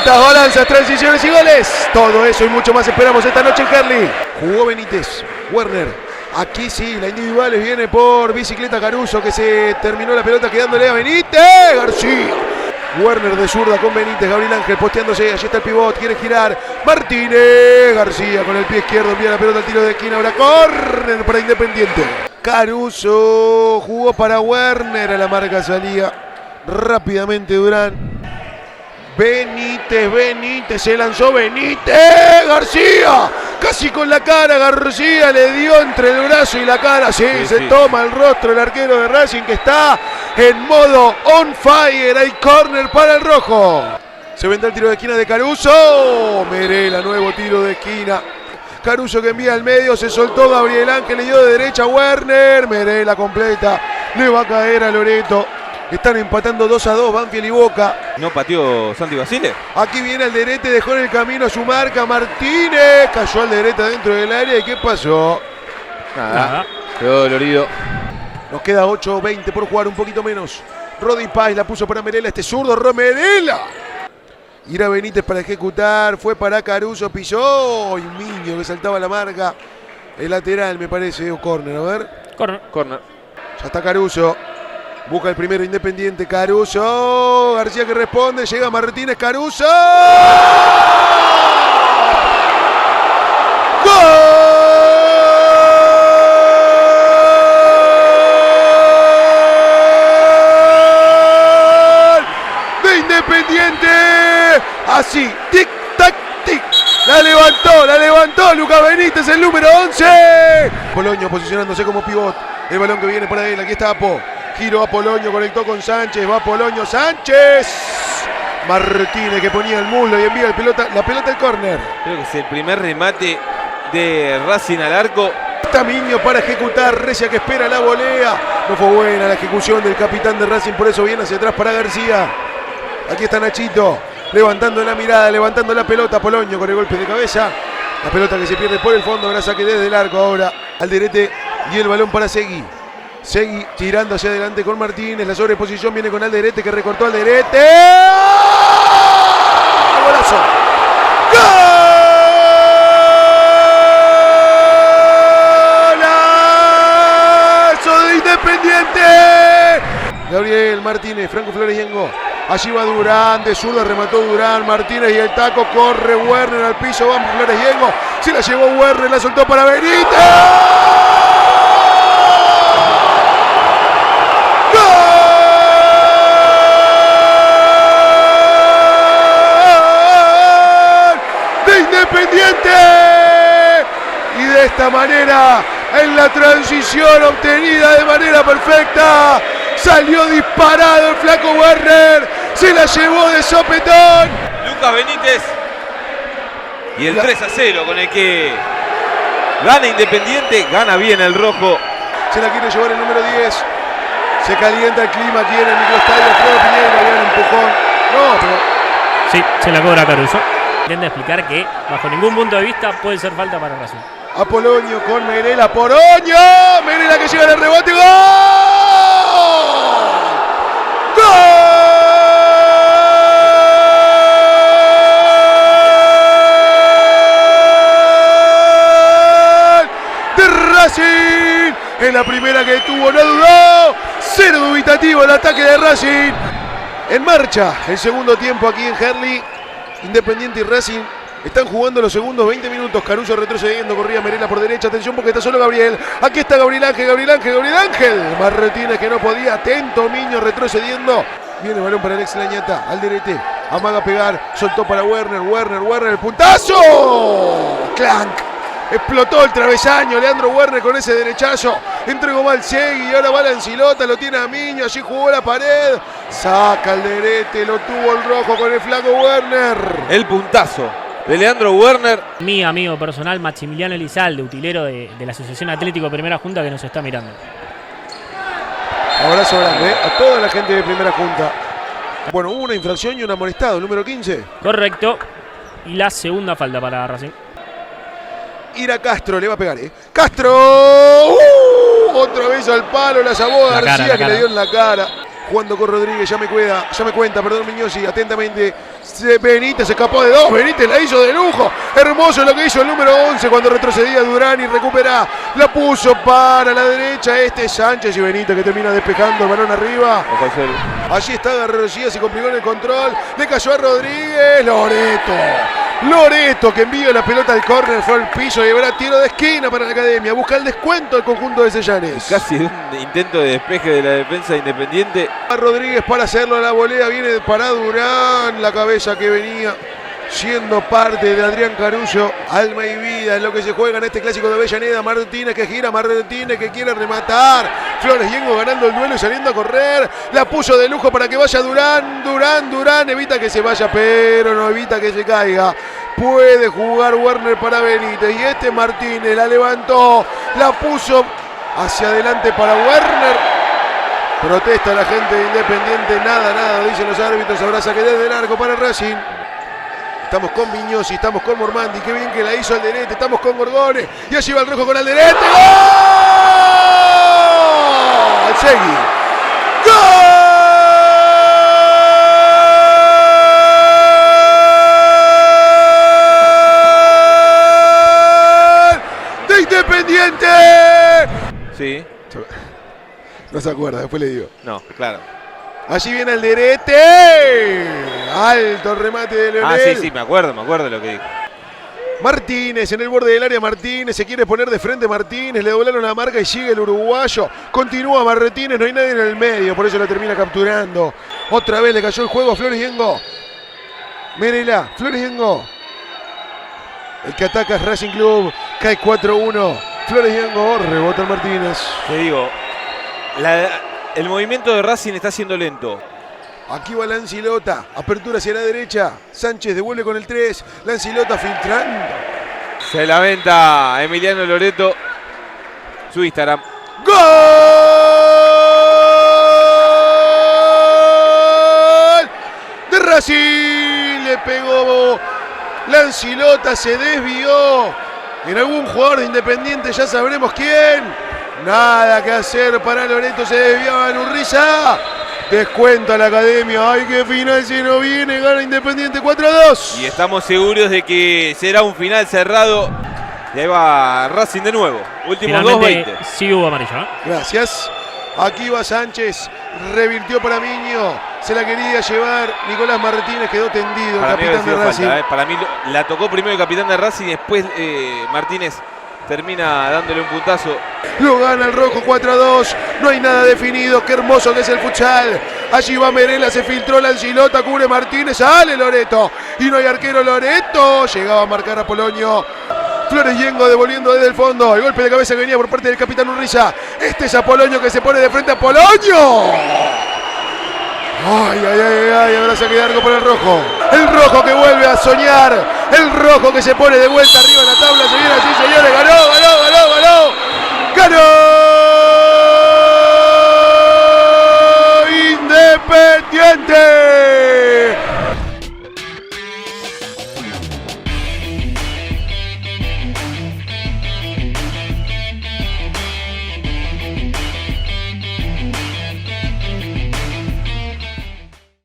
Faltas, balanzas, transiciones y goles. Todo eso y mucho más esperamos esta noche en Herli. Jugó Benítez, Werner. Aquí sí, la individuales viene por bicicleta Caruso, que se terminó la pelota quedándole a Benítez. García. Werner de zurda con Benítez, Gabriel Ángel posteándose, allí está el pivot, quiere girar, Martínez, García con el pie izquierdo envía la pelota al tiro de esquina, ahora córner para Independiente. Caruso jugó para Werner, a la marca salía rápidamente Durán. Benítez, se lanzó Benítez, García, casi con la cara, García le dio entre el brazo y la cara, sí, toma el rostro el arquero de Racing que está en modo on fire, hay córner para el rojo. Se vendrá el tiro de esquina de Caruso, Merela, nuevo tiro de esquina. Caruso que envía al medio, se soltó Gabriel Ángel, le dio de derecha a Werner, Merela completa, le va a caer a Loreto. Están empatando 2-2, Banfield y Boca. ¿No pateó Santi Basile? Aquí viene Alderete, dejó en el camino a su marca, Martínez. Cayó Alderete dentro del área. ¿Y qué pasó? Nada. Quedó dolorido. Nos queda 8:20 por jugar, un poquito menos. Rodi Paz la puso para Merela, este zurdo, Romerela. Irá Benítez para ejecutar, fue para Caruso, pisó. Y Miño que saltaba la marca. El lateral me parece, o córner, a ver. Córner. Ya está Caruso. Busca el primero Independiente, Caruso. García que responde, llega Martínez, Caruso. ¡Gol! De Independiente. Así, tic, tac, tic. La levantó Lucas Benítez, el número 11. Polonio posicionándose como pivot. El balón que viene para él, aquí está Apo. Giro a Polonio, conectó con Sánchez, va Polonio, Sánchez. Martínez que ponía el muslo y envía la pelota al córner. Creo que es el primer remate de Racing al arco. Está Miño para ejecutar, Recia que espera la volea. No fue buena la ejecución del capitán de Racing, por eso viene hacia atrás para García. Aquí está Nachito, levantando la mirada, levantando la pelota. Polonio con el golpe de cabeza. La pelota que se pierde por el fondo, ahora saque desde el arco ahora. Alderete y el balón para Segui. Segui tirando hacia adelante con Martínez. La sobreposición viene con Alderete que recortó Alderete. ¡Golazo! ¡Golazo de Independiente! Gabriel Martínez, Franco Flores Yengo. Allí va Durán, de zurda remató Durán, Martínez y el taco, corre Werner al piso, va Flores Yengo. Se la llevó Werner, la soltó para Benítez. Independiente, y de esta manera en la transición obtenida de manera perfecta salió disparado el flaco Werner, se la llevó de sopetón Lucas Benítez y el 3-0 con el que gana Independiente, gana bien el rojo. Se la quiere llevar el número 10, se calienta el clima aquí en el microestadio Alfredo Piñeiro, había un empujón, no, pero sí, se la cobra Caruso. Intenta explicar que bajo ningún punto de vista puede ser falta para Racing. A Polonio con Merela, Polonio, Merela que llega al rebote, ¡gol! ¡Gol! De Racing, en la primera que tuvo no dudó, cero dubitativo el ataque de Racing. En marcha el segundo tiempo aquí en Herli. Independiente y Racing están jugando los segundos 20 minutos. Caruso retrocediendo, corría Merela por derecha. Atención porque está solo Gabriel. Aquí está Gabriel Ángel. Martínez que no podía. Atento Miño retrocediendo. Viene el balón para Alex Lañata. Alderete. Amaga a pegar. Soltó para Werner. El puntazo. Clank. Explotó el travesaño. Leandro Werner con ese derechazo. Entregó mal Segui y ahora va la Ancilota. Lo tiene a Miño. Allí jugó la pared. Saca Alderete. Lo tuvo el rojo con el flaco Werner. El puntazo de Leandro Werner. Mi amigo personal Maximiliano Elizalde, utilero de la Asociación Atlético Primera Junta que nos está mirando. Abrazo grande a toda la gente de Primera Junta. Bueno, hubo una infracción y un amonestado. Número 15. Correcto. Y la segunda falta para Racing. Ira Castro, le va a pegar, Castro, otra vez al palo, la llamó García que le dio en la cara. Jugando con Rodríguez, ya me cuenta, Miñosi, atentamente. Benítez se escapó de dos, Benítez la hizo de lujo. Hermoso lo que hizo el número 11 cuando retrocedía Durán y recupera. La puso para la derecha, Sánchez y Benítez que termina despejando el balón arriba. Allí está García, se complicó en el control. Le cayó a Rodríguez, Loreto que envía la pelota al córner, fue al piso y habrá tiro de esquina para la Academia. Busca el descuento al conjunto de Sellanes. Casi un intento de despeje de la defensa Independiente. A Rodríguez para hacerlo a la volea, viene para Durán, la cabeza que venía siendo parte de Adrián Caruso. Alma y vida es lo que se juega en este clásico de Avellaneda. Martínez que gira, Martínez que quiere rematar. Flores Yengo ganando el duelo y saliendo a correr. La puso de lujo para que vaya Durán. Durán evita que se vaya, pero no evita que se caiga. Puede jugar Werner para Benítez y Martínez la levantó, la puso hacia adelante para Werner. Protesta la gente de Independiente, nada, dicen los árbitros. Habrá saque desde largo para Racing. Estamos con Miñosi, estamos con Mormandi, qué bien que la hizo Alderete, estamos con Gorgone, y allí va el rojo con Alderete. ¡Gol! Segui. ¡Gol! ¡De Independiente! Sí. No se acuerda, después le digo. No, claro. Allí viene Alderete. Alto remate de Leonel. Sí, me acuerdo lo que dijo. Martínez en el borde del área. Martínez se quiere poner de frente. Martínez le doblaron la marca y sigue el uruguayo. Continúa Martínez, no hay nadie en el medio, por eso lo termina capturando. Otra vez le cayó el juego a Flores Yengo. Mérela, Flores Yengo. El que ataca es Racing Club. Cae 4-1. Flores Yengo, rebota Martínez. Te digo, el movimiento de Racing está siendo lento. Aquí va Lancilota, apertura hacia la derecha. Sánchez devuelve con el 3. Lancilota filtrando. Se lamenta Emiliano Loreto. Su Instagram. ¡Gol! De Racing. Le pegó Lancilota, se desvió. En algún jugador de Independiente, ya sabremos quién. Nada que hacer para Loreto, se desviaba en Urriza. Descuenta a la Academia. Ay, qué final se nos viene. Gana Independiente 4-2. Y estamos seguros de que será un final cerrado. Y ahí va Racing de nuevo. Últimos 2-20. Sí hubo amarillo, ¿eh? Gracias. Aquí va Sánchez. Revirtió para Miño. Se la quería llevar. Nicolás Martínez quedó tendido. Para capitán de Racing. Falta, Para mí la tocó primero el capitán de Racing y después Martínez termina dándole un puntazo. Lo gana el rojo 4-2. No hay nada definido. Qué hermoso que es el futsal. Allí va Merela, se filtró Lancilota, cubre Martínez, sale Loreto. Y no hay arquero Loreto. Llegaba a marcar a Polonio. Flores Yengo devolviendo desde el fondo. El golpe de cabeza que venía por parte del capitán Urriza. Es Apolonio que se pone de frente a Polonio. Ay, ahora saque de arco por el rojo. El rojo que vuelve a soñar. El rojo que se pone de vuelta arriba en la tabla. Se viene así, señores, ganó